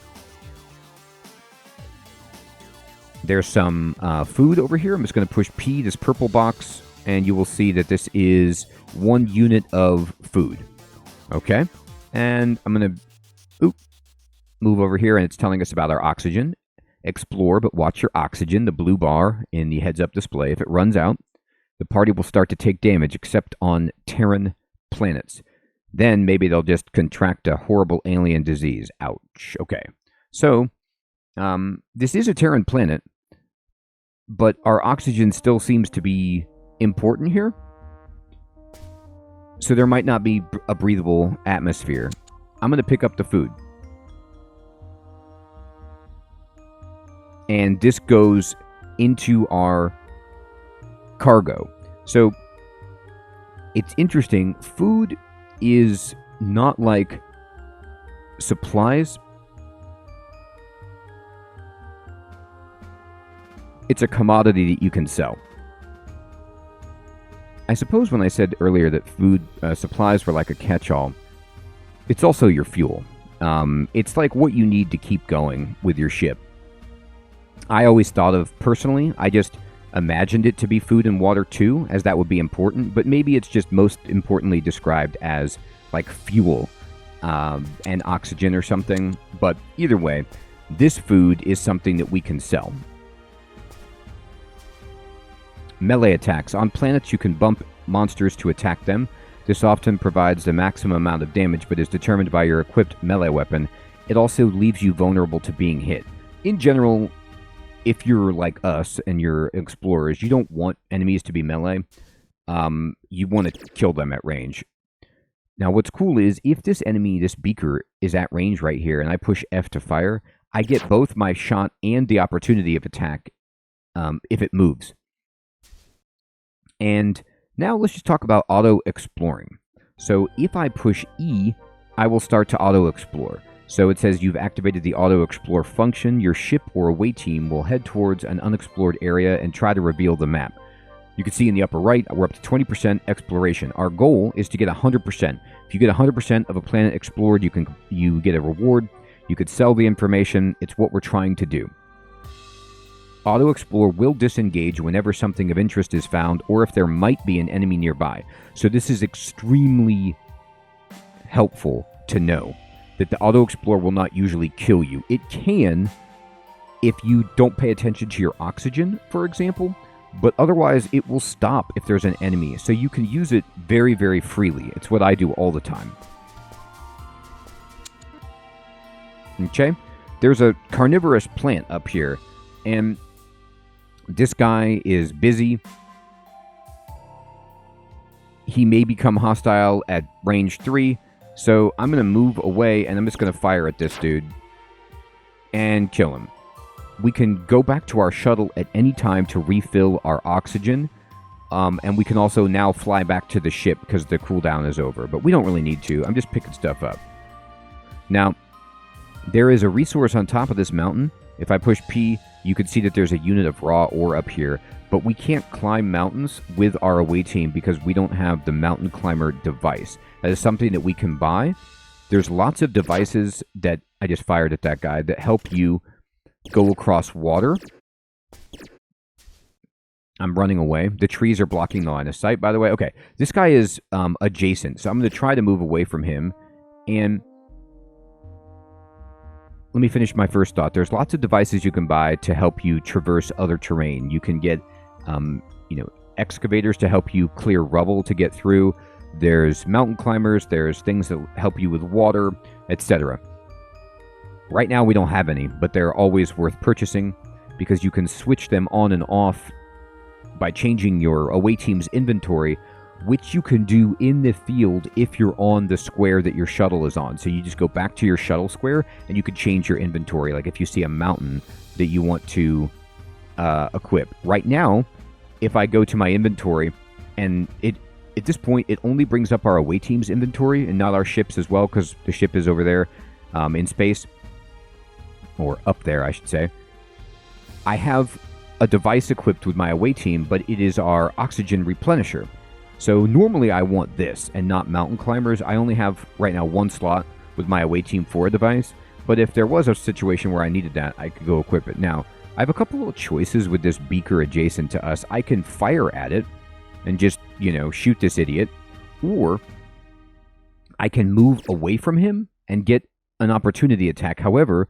there's some food over here. I'm just going to push P, this purple box, and you will see that this is 1 unit of food. Okay? And I'm going to move over here, and it's telling us about our oxygen. Explore, but watch your oxygen, the blue bar in the heads-up display. If it runs out, the party will start to take damage, except on Terran planets. Then maybe they'll just contract a horrible alien disease. Ouch. Okay. So, this is a Terran planet, but our oxygen still seems to be important here. So there might not be a breathable atmosphere. I'm going to pick up the food. And this goes into our cargo. So it's interesting. Food is not like supplies. It's a commodity that you can sell. I suppose when I said earlier that food supplies were like a catch-all, it's also your fuel. It's like what you need to keep going with your ship. I always thought of, personally, I just imagined it to be food and water too, as that would be important, but maybe it's just most importantly described as like fuel and oxygen or something. But either way, this food is something that we can sell. Melee attacks. On planets, you can bump monsters to attack them. This often provides the maximum amount of damage, but is determined by your equipped melee weapon. It also leaves you vulnerable to being hit. In general, if you're like us and you're explorers, you don't want enemies to be melee. You want to kill them at range. Now, what's cool is, if this enemy, this beaker, is at range right here, and I push F to fire, I get both my shot and the opportunity of attack if it moves. And now let's just talk about auto-exploring. So if I push E, I will start to auto-explore. So it says you've activated the auto-explore function. Your ship or away team will head towards an unexplored area and try to reveal the map. You can see in the upper right, we're up to 20% exploration. Our goal is to get 100%. If you get 100% of a planet explored, you get a reward. You could sell the information. It's what we're trying to do. Auto-explore will disengage whenever something of interest is found or if there might be an enemy nearby. So this is extremely helpful to know that the auto-explore will not usually kill you. It can if you don't pay attention to your oxygen, for example, but otherwise it will stop if there's an enemy. So you can use it very, very freely. It's what I do all the time. Okay, there's a Carnivorous Plant up here, and this guy is busy. He may become hostile at range 3, so I'm going to move away, and I'm just going to fire at this dude and kill him. We can go back to our shuttle at any time to refill our oxygen, and we can also now fly back to the ship because the cooldown is over, but we don't really need to. I'm just picking stuff up. Now, there is a resource on top of this mountain. If I push P, you can see that there's a unit of raw ore up here, but we can't climb mountains with our away team because we don't have the mountain climber device. That is something that we can buy. There's lots of devices that I just fired at that guy that help you go across water. I'm running away. The trees are blocking the line of sight, by the way. Okay, this guy is adjacent, so I'm going to try to move away from him. And let me finish my first thought. There's lots of devices you can buy to help you traverse other terrain. You can get, excavators to help you clear rubble to get through. There's mountain climbers. There's things that help you with water, etc. Right now, we don't have any, but they're always worth purchasing because you can switch them on and off by changing your away team's inventory, which you can do in the field if you're on the square that your shuttle is on. So you just go back to your shuttle square, and you can change your inventory. Like if you see a mountain that you want to equip. Right now, if I go to my inventory, and at this point, it only brings up our away team's inventory and not our ship's as well, because the ship is over there in space. Or up there, I should say. I have a device equipped with my away team, but it is our oxygen replenisher. So normally I want this and not mountain climbers. I only have right now one slot with my away team for a device, but if there was a situation where I needed that, I could go equip it. Now, I have a couple of choices with this beaker adjacent to us. I can fire at it and just, shoot this idiot, or I can move away from him and get an opportunity attack. However,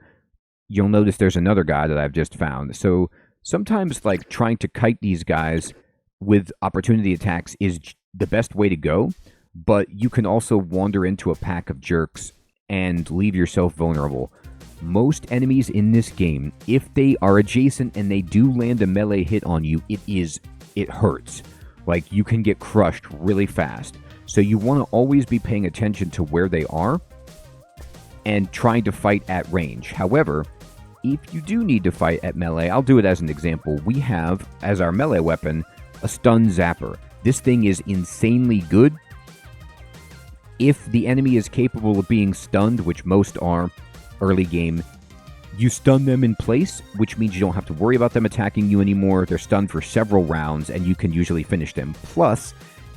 you'll notice there's another guy that I've just found. So sometimes, trying to kite these guys with opportunity attacks is the best way to go, but you can also wander into a pack of jerks and leave yourself vulnerable. Most enemies in this game, if they are adjacent and they do land a melee hit on you, it hurts. You can get crushed really fast. So you want to always be paying attention to where they are and trying to fight at range. However, if you do need to fight at melee, I'll do it as an example. We have, as our melee weapon, a stun zapper. This thing is insanely good. If the enemy is capable of being stunned, which most are early game, you stun them in place, which means you don't have to worry about them attacking you anymore. They're stunned for several rounds, and you can usually finish them. Plus,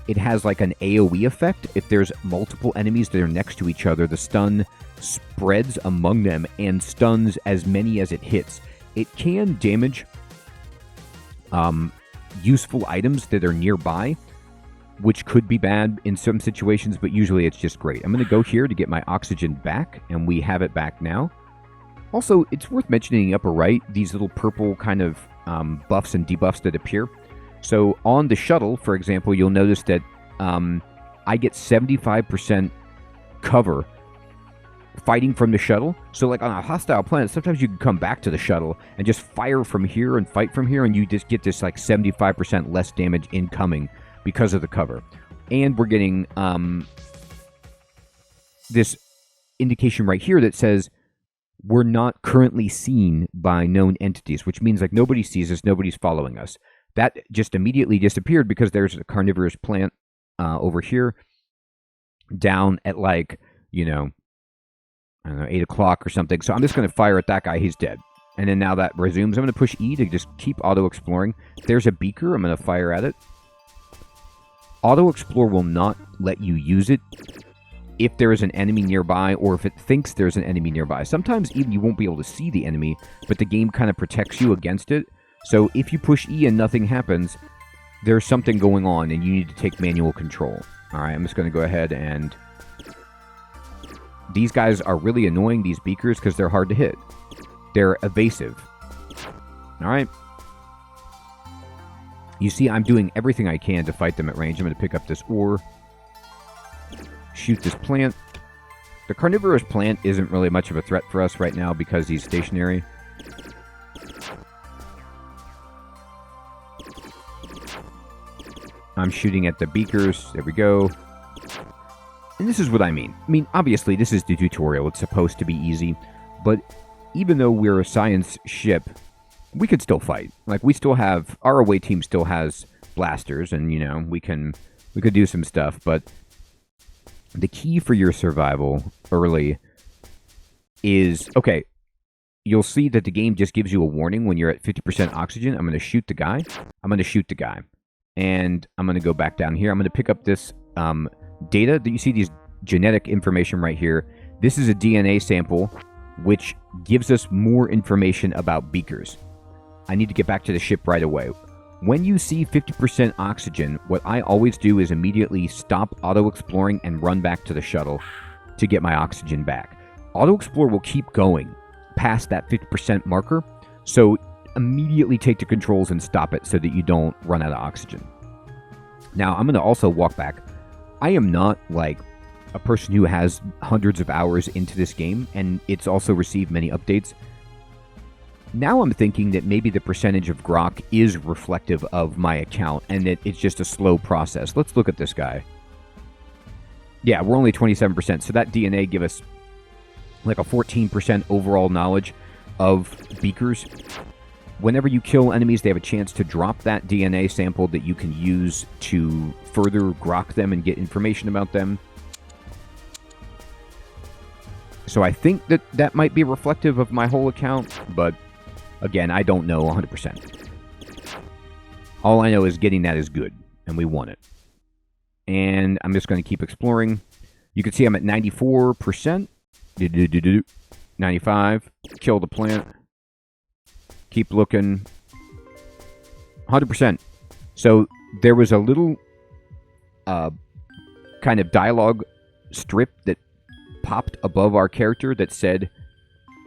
it has an AoE effect. If there's multiple enemies that are next to each other, the stun spreads among them and stuns as many as it hits. It can damage useful items that are nearby, which could be bad in some situations, but usually it's just great. I'm going to go here to get my oxygen back, and we have it back now. Also, it's worth mentioning in the upper right, these little purple kind of buffs and debuffs that appear. So on the shuttle, for example, you'll notice that I get 75% cover fighting from the shuttle. So on a hostile planet, sometimes you can come back to the shuttle and just fire from here and fight from here, and you just get this 75% less damage incoming because of the cover. And we're getting this indication right here that says we're not currently seen by known entities, which means nobody sees us, nobody's following us. That just immediately disappeared because there's a carnivorous plant over here down at I don't know, 8 o'clock or something. So I'm just going to fire at that guy. He's dead. And then now that resumes. I'm going to push E to just keep auto-exploring. There's a beaker. I'm going to fire at it. Auto-explore will not let you use it if there is an enemy nearby or if it thinks there's an enemy nearby. Sometimes even you won't be able to see the enemy, but the game kind of protects you against it. So if you push E and nothing happens, there's something going on and you need to take manual control. All right, I'm just going to go ahead and... These guys are really annoying, these beakers, because they're hard to hit. They're evasive. All right. You see, I'm doing everything I can to fight them at range. I'm going to pick up this ore, shoot this plant. The Carnivorous Plant isn't really much of a threat for us right now because he's stationary. I'm shooting at the Beakers. There we go. And this is what I mean. I mean, obviously, this is the tutorial. It's supposed to be easy. But even though we're a science ship, we could still fight. Like, we still have... Our away team still has blasters. And, you know, we could do some stuff. But the key for your survival early is... Okay, you'll see that the game just gives you a warning when you're at 50% oxygen. I'm going to shoot the guy. And I'm going to go back down here. I'm going to pick up this data that you see, these genetic information right here. This is a DNA sample, which gives us more information about Beakers. I need to get back to the ship right away. When you see 50% oxygen, what I always do is immediately stop auto-exploring and run back to the shuttle to get my oxygen back. Auto-explore will keep going past that 50% marker, so immediately take the controls and stop it so that you don't run out of oxygen. Now, I'm going to also walk back. I am not like a person who has hundreds of hours into this game, and it's also received many updates. Now I'm thinking that maybe the percentage of grok is reflective of my account, and that it's just a slow process. Let's look at this guy. Yeah, we're only 27%, so that DNA give us like a 14% overall knowledge of Beakers. Whenever you kill enemies, they have a chance to drop that DNA sample that you can use to further grok them and get information about them. So I think that that might be reflective of my whole account, but again, I don't know 100%. All I know is getting that is good, and we want it. And I'm just going to keep exploring. You can see I'm at 94%. 95. Kill the plant. Keep looking. 100%. So there was a little kind of dialogue strip that popped above our character that said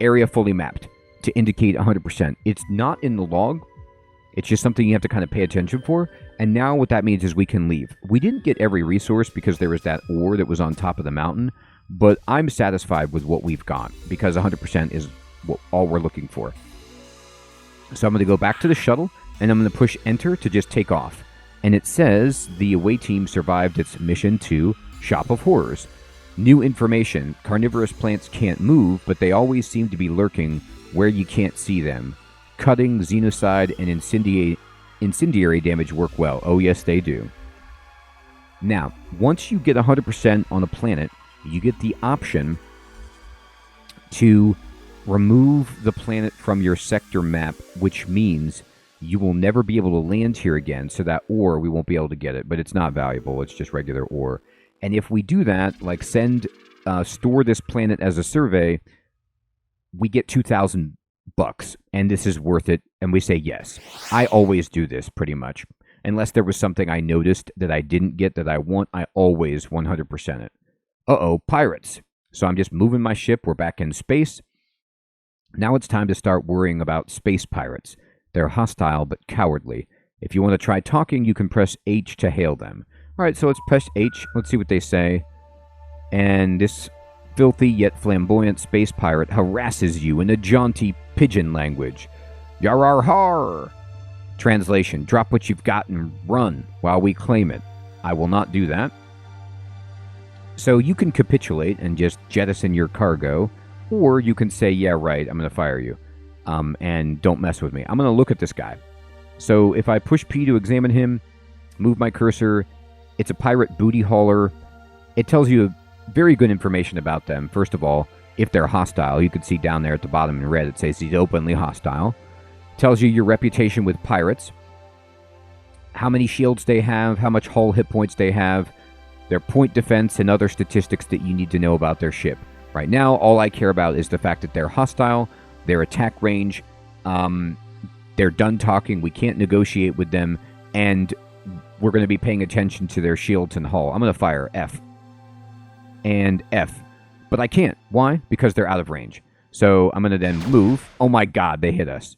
area fully mapped to indicate 100%. It's not in the log. It's just something you have to kind of pay attention for. And now what that means is we can leave. We didn't get every resource because there was that ore that was on top of the mountain, but I'm satisfied with what we've got because 100% is all we're looking for. So I'm going to go back to the shuttle, and I'm going to push enter to just take off. And it says the away team survived its mission to Shop of Horrors. New information. Carnivorous plants can't move, but they always seem to be lurking where you can't see them. Cutting, xenocide, and incendiary damage work well. Oh, yes, they do. Now, once you get 100% on a planet, you get the option to remove the planet from your sector map, which means you will never be able to land here again, so that ore, we won't be able to get it, but it's not valuable, it's just regular ore. And if we do that, like store this planet as a survey, we get $2,000, and this is worth it, and we say yes. I always do this, pretty much. Unless there was something I noticed that I didn't get that I want, I always 100% it. Uh-oh, pirates. So I'm just moving my ship, we're back in space. Now it's time to start worrying about space pirates. They're hostile but cowardly. If you want to try talking, you can press H to hail them. Alright, so let's press H. Let's see what they say. And this filthy yet flamboyant space pirate harasses you in a jaunty pigeon language. Yar-ar-har! Translation, drop what you've got and run while we claim it. I will not do that. So you can capitulate and just jettison your cargo. Or you can say, yeah, right, I'm going to fire you. And don't mess with me. I'm going to look at this guy. So if I push P to examine him, move my cursor, it's a pirate booty hauler. It tells you very good information about them. First of all, if they're hostile, you can see down there at the bottom in red, it says he's openly hostile. Tells you your reputation with pirates, how many shields they have, how much hull hit points they have, their point defense, and other statistics that you need to know about their ship. Right now, all I care about is the fact that they're hostile, their attack range, they're done talking, we can't negotiate with them, and we're going to be paying attention to their shields and hull. I'm going to fire F. And F. But I can't. Why? Because they're out of range. So I'm going to then move. Oh my god, they hit us.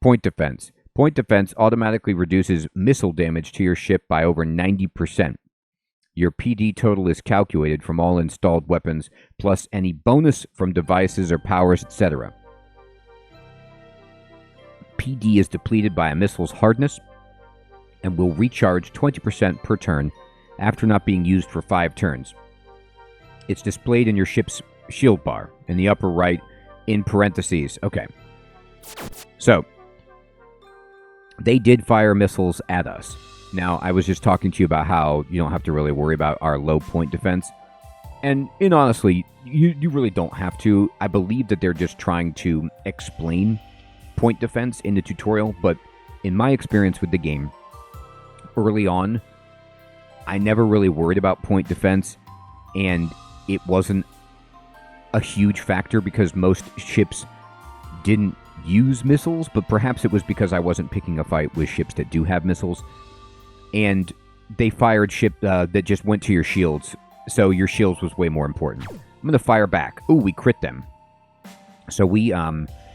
Point defense. Point defense automatically reduces missile damage to your ship by over 90%. Your PD total is calculated from all installed weapons, plus any bonus from devices or powers, etc. PD is depleted by a missile's hardness and will recharge 20% per turn after not being used for 5 turns. It's displayed in your ship's shield bar in the upper right in parentheses. Okay. So, they did fire missiles at us. Now, I was just talking to you about how you don't have to really worry about our low point defense. And honestly, you really don't have to. I believe that they're just trying to explain point defense in the tutorial, but in my experience with the game, early on, I never really worried about point defense, and it wasn't a huge factor because most ships didn't use missiles, but perhaps it was because I wasn't picking a fight with ships that do have missiles, and they fired ship that just went to your shields, so your shields was way more important. I'm going to fire back. Ooh, we crit them. So we,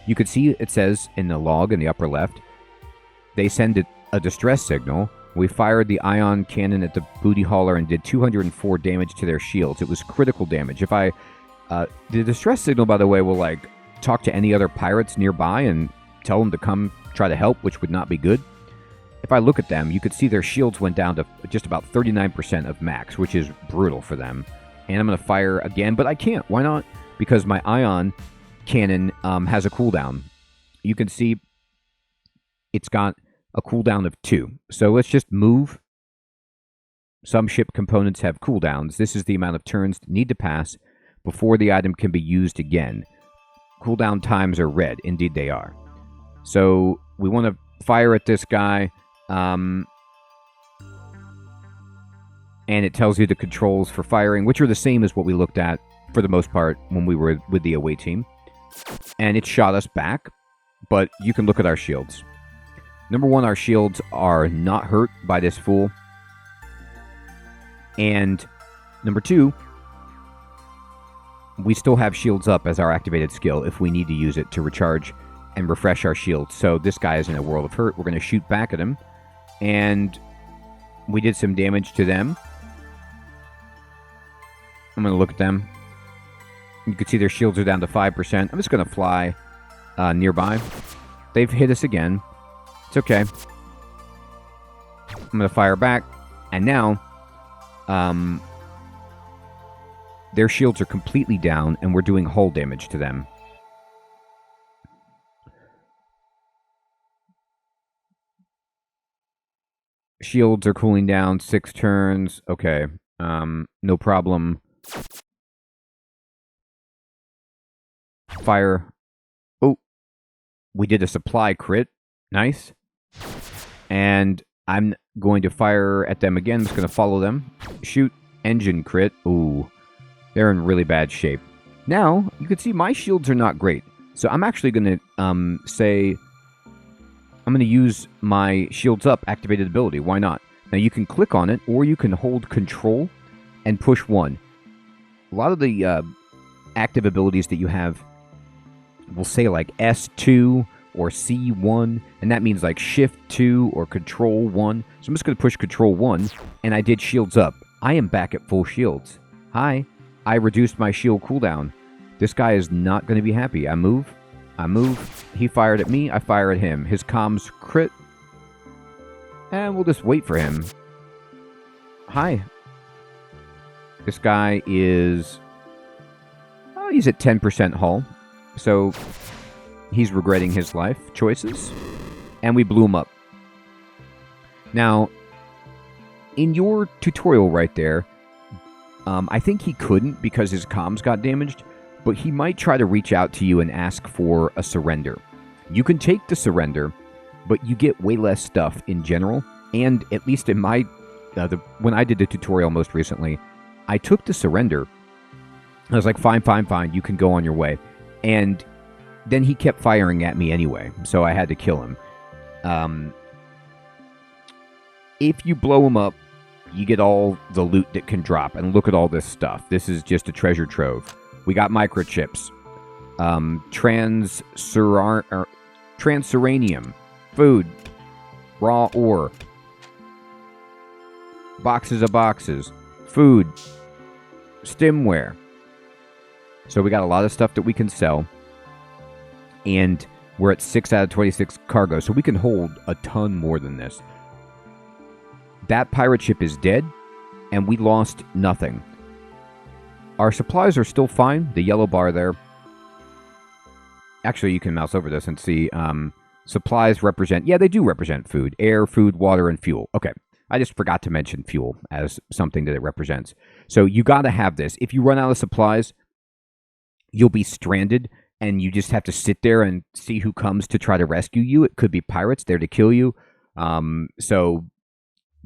you could see it says in the log in the upper left, they send a distress signal. We fired the ion cannon at the booty hauler and did 204 damage to their shields. It was critical damage. If I, the distress signal, by the way, will like talk to any other pirates nearby and tell them to come try to help, which would not be good. If I look at them, you could see their shields went down to just about 39% of max, which is brutal for them. And I'm going to fire again, but I can't. Why not? Because my ion cannon has a cooldown. You can see it's got a cooldown of 2. So let's just move. Some ship components have cooldowns. This is the amount of turns that need to pass before the item can be used again. Cooldown times are red. Indeed they are. So we want to fire at this guy. And it tells you the controls for firing, which are the same as what we looked at, for the most part, when we were with the away team. And it shot us back, but you can look at our shields. Number 1, our shields are not hurt by this fool. And number 2, we still have shields up as our activated skill if we need to use it to recharge and refresh our shields. So this guy is in a world of hurt. We're going to shoot back at him. And we did some damage to them. I'm going to look at them. You can see their shields are down to 5%. I'm just going to fly nearby. They've hit us again. It's okay. I'm going to fire back. And now, their shields are completely down, and we're doing hull damage to them. Shields are cooling down 6 turns. Okay. No problem. Fire. Oh. We did a supply crit. Nice. And I'm going to fire at them again. I'm just going to follow them. Shoot. Engine crit. Ooh. They're in really bad shape. Now, you can see my shields are not great. So I'm actually going to say... I'm going to use my Shields Up activated ability. Why not? Now, you can click on it, or you can hold Control and push 1. A lot of the active abilities that you have will say like S2 or C1, and that means like Shift 2 or Control 1. So I'm just going to push Control 1, and I did Shields Up. I am back at full shields. Hi. I reduced my shield cooldown. This guy is not going to be happy. I move. He fired at me. I fire at him. His comms crit. And we'll just wait for him. Hi. This guy is... Oh, he's at 10% hull. So, he's regretting his life choices. And we blew him up. Now, in your tutorial right there, I think he couldn't because his comms got damaged. But he might try to reach out to you and ask for a surrender. You can take the surrender, but you get way less stuff in general. And at least in my... when I did the tutorial most recently, I took the surrender. I was like, fine, you can go on your way. And then he kept firing at me anyway, so I had to kill him. If you blow him up, you get all the loot that can drop. And look at all this stuff. This is just a treasure trove. We got microchips, transuranium, food, raw ore, boxes of boxes, food, stimware. So we got a lot of stuff that we can sell. And we're at 6 out of 26 cargo, so we can hold a ton more than this. That pirate ship is dead, and we lost nothing. Our supplies are still fine. The yellow bar there. Actually, you can mouse over this and see supplies represent... Yeah, they do represent food. Air, food, water, and fuel. Okay. I just forgot to mention fuel as something that it represents. So you got to have this. If you run out of supplies, you'll be stranded, and you just have to sit there and see who comes to try to rescue you. It could be pirates there to kill you. So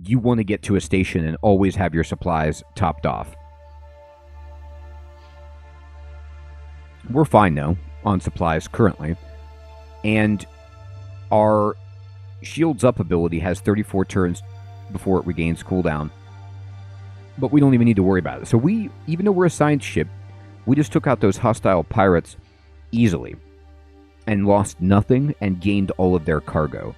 you want to get to a station and always have your supplies topped off. We're fine, though, on supplies currently. And our Shields Up ability has 34 turns before it regains cooldown. But we don't even need to worry about it. So we, even though we're a science ship, we just took out those hostile pirates easily and lost nothing and gained all of their cargo.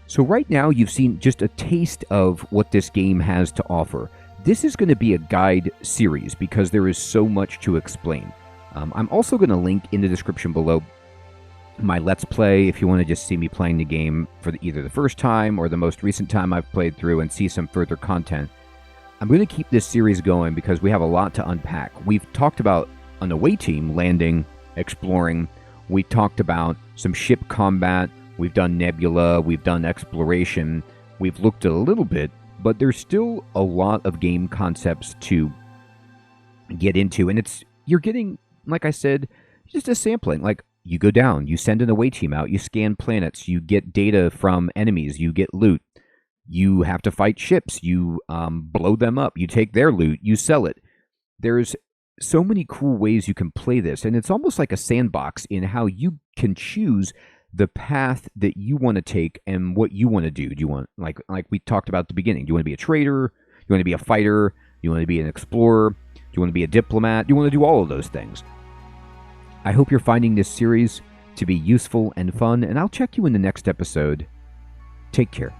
So right now you've seen just a taste of what this game has to offer. This is going to be a guide series because there is so much to explain. I'm also going to link in the description below my Let's Play if you want to just see me playing the game for either the first time or the most recent time I've played through and see some further content. I'm going to keep this series going because we have a lot to unpack. We've talked about an away team landing, exploring. We talked about some ship combat. We've done Nebula. We've done exploration. We've looked at a little bit, but there's still a lot of game concepts to get into. And you're getting, like I said, just a sampling. Like, you go down, you send an away team out, you scan planets, you get data from enemies, you get loot. You have to fight ships. You blow them up. You take their loot. You sell it. There's so many cool ways you can play this, and it's almost like a sandbox in how you can choose the path that you want to take and what you want to do. Do you want, like we talked about at the beginning, do you want to be a trader? Do you want to be a fighter? Do you want to be an explorer? Do you want to be a diplomat? Do you want to do all of those things? I hope you're finding this series to be useful and fun, and I'll check you in the next episode. Take care.